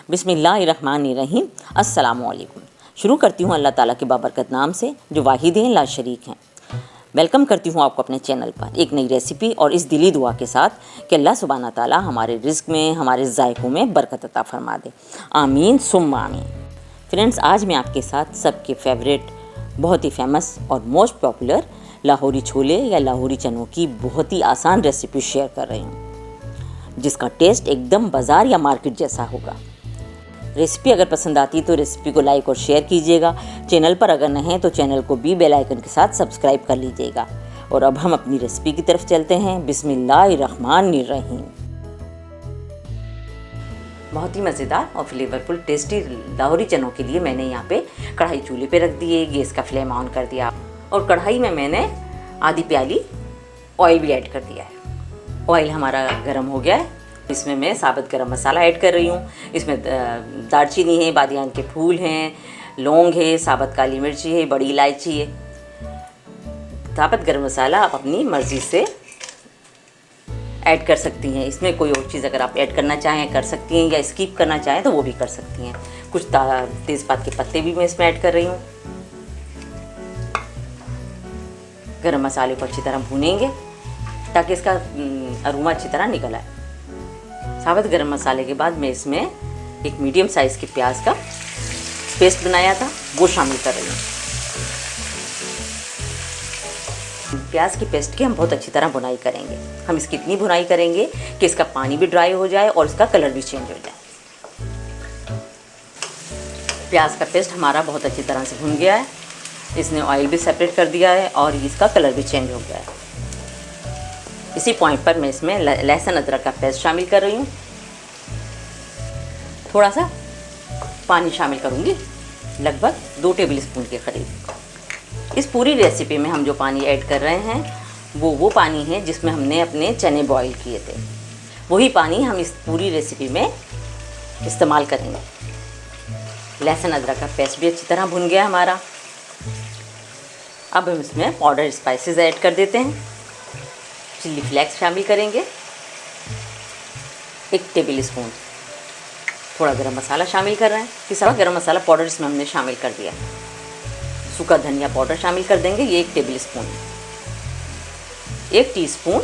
बिस्मिल्लाहिर्रहमानिर्रहीम। अस्सलामुअलैकुम। शुरू करती हूँ अल्लाह ताला के बाबरकत नाम से जो वाहिद हैं ला शरीक हैं। वेलकम करती हूँ आपको अपने चैनल पर एक नई रेसिपी और इस दिली दुआ के साथ कि अल्लाह सुब्हाना ताला हमारे रिज़्क़ में, हमारे ज़ायक़ों में बरकत अता फरमा दे। आमीन सुम्मा आमीन। फ्रेंड्स, आज मैं आपके साथ सबके फेवरेट, बहुत ही फेमस और मोस्ट पॉपुलर लाहौरी छोले या लाहौरी चनों की बहुत ही आसान रेसिपी शेयर कर रही हूँ, जिसका टेस्ट एकदम बाज़ार या मार्केट जैसा होगा। रेसिपी अगर पसंद आती है तो रेसिपी को लाइक और शेयर कीजिएगा। चैनल पर अगर नहीं है तो चैनल को भी बेल आइकन के साथ सब्सक्राइब कर लीजिएगा। और अब हम अपनी रेसिपी की तरफ चलते हैं। बिस्मिल्लाहिर्रहमानिर्रहीम। बहुत ही मज़ेदार और फ्लेवरफुल टेस्टी लाहौरी चनों के लिए मैंने यहाँ पे कढ़ाई चूल्हे पे रख दी है, गैस का फ्लेम ऑन कर दिया और कढ़ाई में मैंने आधी प्याली ऑयल भी ऐड कर दिया है। ऑयल हमारा गर्म हो गया है। इसमें मैं साबुत गरम मसाला ऐड कर रही हूँ। इसमें दालचीनी है, बादियान के फूल हैं, लौंग है, साबुत काली मिर्ची है, बड़ी इलायची है। साबुत गरम मसाला आप अपनी मर्ज़ी से ऐड कर सकती हैं। इसमें कोई और चीज़ अगर आप ऐड करना चाहें कर सकती हैं, या स्किप करना चाहें तो वो भी कर सकती हैं। कुछ तेज़पात के पत्ते भी मैं इसमें ऐड कर रही हूँ। गरम मसाले को अच्छी तरह भूनेंगे ताकि इसका अरोमा अच्छी तरह निकल आए। साबुत गरम मसाले के बाद मैं इसमें एक मीडियम साइज़ के प्याज का पेस्ट बनाया था वो शामिल कर रही हूँ। प्याज के पेस्ट की हम बहुत अच्छी तरह भुनाई करेंगे। हम इसकी इतनी भुनाई करेंगे कि इसका पानी भी ड्राई हो जाए और इसका कलर भी चेंज हो जाए। प्याज का पेस्ट हमारा बहुत अच्छी तरह से भुन गया है। इसने ऑयल भी सेपरेट कर दिया है और इसका कलर भी चेंज हो गया है। इसी पॉइंट पर मैं इसमें लहसुन अदरक का पेस्ट शामिल कर रही हूँ। थोड़ा सा पानी शामिल करूँगी, लगभग 2 टेबल स्पून के करीब। इस पूरी रेसिपी में हम जो पानी ऐड कर रहे हैं वो पानी है जिसमें हमने अपने चने बॉईल किए थे। वही पानी हम इस पूरी रेसिपी में इस्तेमाल करेंगे। लहसुन अदरक का पेस्ट भी अच्छी तरह भुन गया हमारा। अब हम इसमें पाउडर स्पाइसेस ऐड कर देते हैं। चिली फ्लेक्स शामिल करेंगे, 1 टेबल स्पून। थोड़ा गरम मसाला शामिल कर रहे हैं। पिसा हुआ गरम मसाला पाउडर इसमें हमने शामिल कर दिया। सूखा धनिया पाउडर शामिल कर देंगे, ये 1 टेबल स्पून। 1 टीस्पून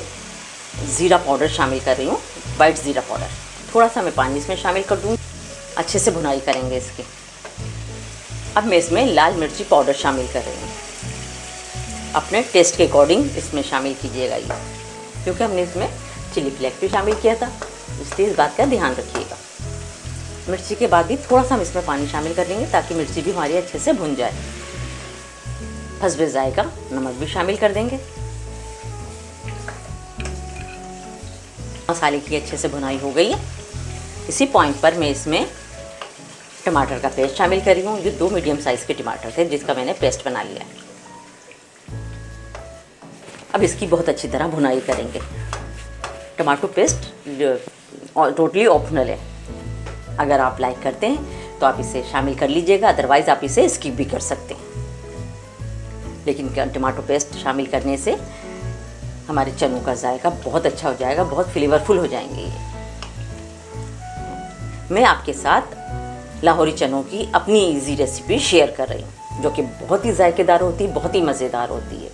ज़ीरा पाउडर शामिल कर रही हूँ, वाइट ज़ीरा पाउडर। थोड़ा सा मैं पानी इसमें शामिल कर दूँगी। अच्छे से भुनाई करेंगे इसकी। अब मैं इसमें लाल मिर्ची पाउडर शामिल कर रही हूँ। अपने टेस्ट के अकॉर्डिंग इसमें शामिल कीजिएगा ये, क्योंकि हमने इसमें चिली फ्लेक्स भी शामिल किया था, इसलिए इस बात का ध्यान रखिएगा। मिर्ची के बाद भी थोड़ा सा हम इसमें पानी शामिल कर देंगे ताकि मिर्ची भी हमारी अच्छे से भुन जाए। हस्बे जायका नमक भी शामिल कर देंगे। मसाले की अच्छे से भुनाई हो गई है। इसी पॉइंट पर मैं इसमें टमाटर का पेस्ट शामिल कर रही हूँ। ये 2 मीडियम साइज़ के टमाटर थे जिसका मैंने पेस्ट बना लिया है। अब इसकी बहुत अच्छी तरह भुनाई करेंगे। टमाटो पेस्ट टोटली ऑप्शनल है। अगर आप लाइक करते हैं तो आप इसे शामिल कर लीजिएगा, अदरवाइज़ आप इसे स्किप भी कर सकते हैं। लेकिन टमाटो पेस्ट शामिल करने से हमारे चनों का जायका बहुत अच्छा हो जाएगा, बहुत फ्लेवरफुल हो जाएंगे ये। मैं आपके साथ लाहौरी चनों की अपनी इजी रेसिपी शेयर कर रही हूँ, जो कि बहुत ही जायकेदार होती है, बहुत ही मज़ेदार होती है।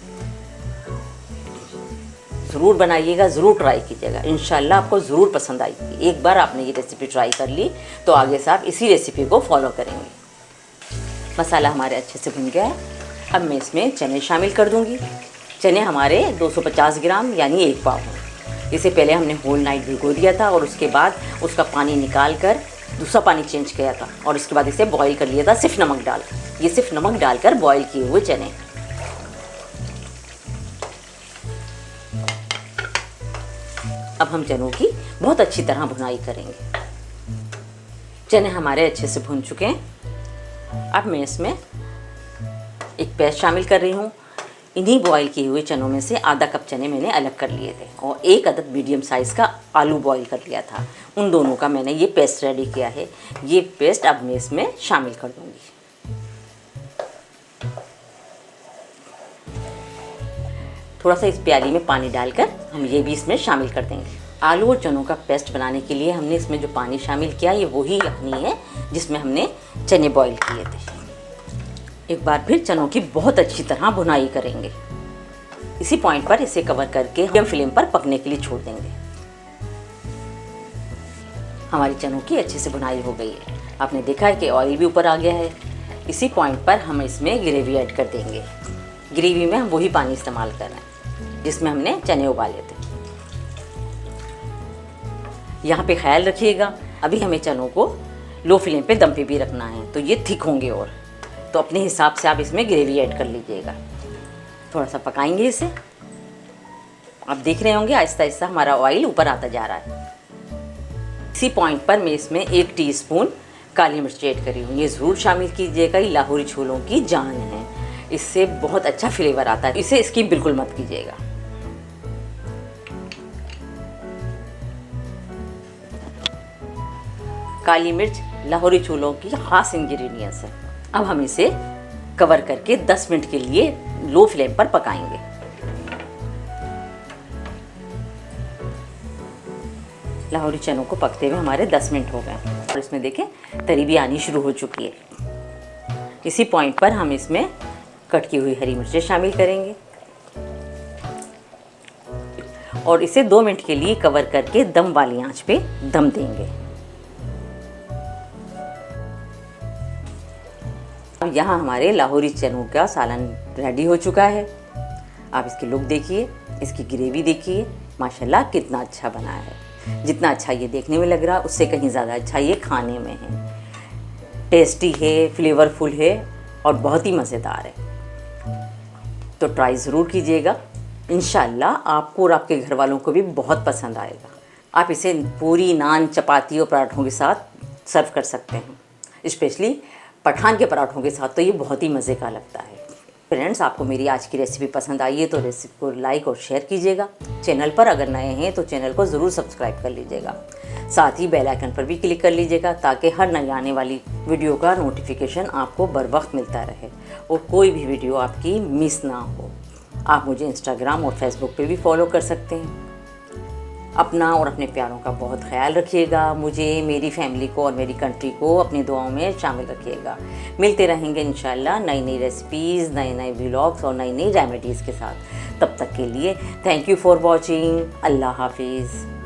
ज़रूर बनाइएगा, ज़रूर ट्राई कीजिएगा। इंशाल्लाह आपको ज़रूर पसंद आएगी। एक बार आपने ये रेसिपी ट्राई कर ली तो आगे से आप इसी रेसिपी को फॉलो करेंगे। मसाला हमारे अच्छे से भुन गया है। अब मैं इसमें चने शामिल कर दूंगी। चने हमारे 250 ग्राम यानी 1 पाव हैं। इसे पहले हमने होल नाइट भिगो दिया था और उसके बाद उसका पानी निकाल कर दूसरा पानी चेंज किया था और उसके बाद इसे बॉईल कर लिया था सिर्फ नमक डालकर। ये सिर्फ नमक डालकर बॉईल किए हुए चने। अब हम चनों की बहुत अच्छी तरह भुनाई करेंगे। चने हमारे अच्छे से भुन चुके हैं। अब मैं इसमें एक पेस्ट शामिल कर रही हूँ। इन्हीं बॉईल किए हुए चनों में से आधा कप चने मैंने अलग कर लिए थे और 1 अदद मीडियम साइज़ का आलू बॉईल कर लिया था। उन दोनों का मैंने ये पेस्ट रेडी किया है। ये पेस्ट अब मैं इसमें शामिल कर दूँगी। थोड़ा सा इस प्याली में पानी डालकर हम ये भी इसमें शामिल कर देंगे। आलू और चनों का पेस्ट बनाने के लिए हमने इसमें जो पानी शामिल किया ये वही यखनी है जिसमें हमने चने बॉईल किए थे। एक बार फिर चनों की बहुत अच्छी तरह भुनाई करेंगे। इसी पॉइंट पर इसे कवर करके मीडियम फ्लेम पर पकने के लिए छोड़ देंगे। हमारी चनों की अच्छे से भुनाई हो गई है। आपने देखा है कि ऑयल भी ऊपर आ गया है। इसी पॉइंट पर हम इसमें ग्रेवी ऐड कर देंगे। ग्रेवी में हम वही पानी इस्तेमाल कर रहे हैं जिसमें हमने चने उबाले थे। यहाँ पे ख्याल रखिएगा, अभी हमें चनों को लो फ्लेम पे दम पे भी रखना है, तो ये थिक होंगे और तो अपने हिसाब से आप इसमें ग्रेवी ऐड कर लीजिएगा। थोड़ा सा पकाएंगे इसे। आप देख रहे होंगे आहिस्ता आहिस्ता हमारा ऑयल ऊपर आता जा रहा है। इसी पॉइंट पर मैं इसमें 1 टीस्पून काली मिर्च ऐड करी हूँ। ये ज़रूर शामिल कीजिएगा, ये लाहौरी छोलों की जान है। इससे बहुत अच्छा फ्लेवर आता है। इसे स्किप बिल्कुल मत कीजिएगा। काली मिर्च लाहौरी छोलों की खास इंग्रेडिएंट्स है। अब हम इसे कवर करके 10 मिनट के लिए लो फ्लेम पर पकाएंगे। लाहौरी चनों को पकते हुए हमारे 10 मिनट हो गए और इसमें देखें तरी भी आनी शुरू हो चुकी है। इसी पॉइंट पर हम इसमें कट की हुई हरी मिर्चें शामिल करेंगे और इसे 2 मिनट के लिए कवर करके दम वाली आंच पे दम देंगे। अब यहाँ हमारे लाहौरी चनों का सालन रेडी हो चुका है। आप इसकी लुक देखिए, इसकी ग्रेवी देखिए, माशाल्लाह कितना अच्छा बना है। जितना अच्छा ये देखने में लग रहा है उससे कहीं ज़्यादा अच्छा ये खाने में है। टेस्टी है, फ्लेवरफुल है और बहुत ही मज़ेदार है। तो ट्राई ज़रूर कीजिएगा। इंशाल्लाह आपको और आपके घर वालों को भी बहुत पसंद आएगा। आप इसे पूरी नान, चपाती और पराठों के साथ सर्व कर सकते हैं। स्पेशली पठान के पराठों के साथ तो ये बहुत ही मज़े का लगता है। फ्रेंड्स, आपको मेरी आज की रेसिपी पसंद आई है तो रेसिपी को लाइक और शेयर कीजिएगा। चैनल पर अगर नए हैं तो चैनल को ज़रूर सब्सक्राइब कर लीजिएगा। साथ ही बेल आइकन पर भी क्लिक कर लीजिएगा ताकि हर नई आने वाली वीडियो का नोटिफिकेशन आपको बर वक्त मिलता रहे और कोई भी वीडियो आपकी मिस ना हो। आप मुझे इंस्टाग्राम और फेसबुक पे भी फॉलो कर सकते हैं। अपना और अपने प्यारों का बहुत ख्याल रखिएगा। मुझे, मेरी फैमिली को और मेरी कंट्री को अपनी दुआओं में शामिल रखिएगा। मिलते रहेंगे इंशाल्लाह नई नई रेसिपीज़, नए नए व्लॉग्स और नई नई रेमेडीज़ के साथ। तब तक के लिए थैंक यू फॉर वॉचिंग। अल्लाह हाफिज़।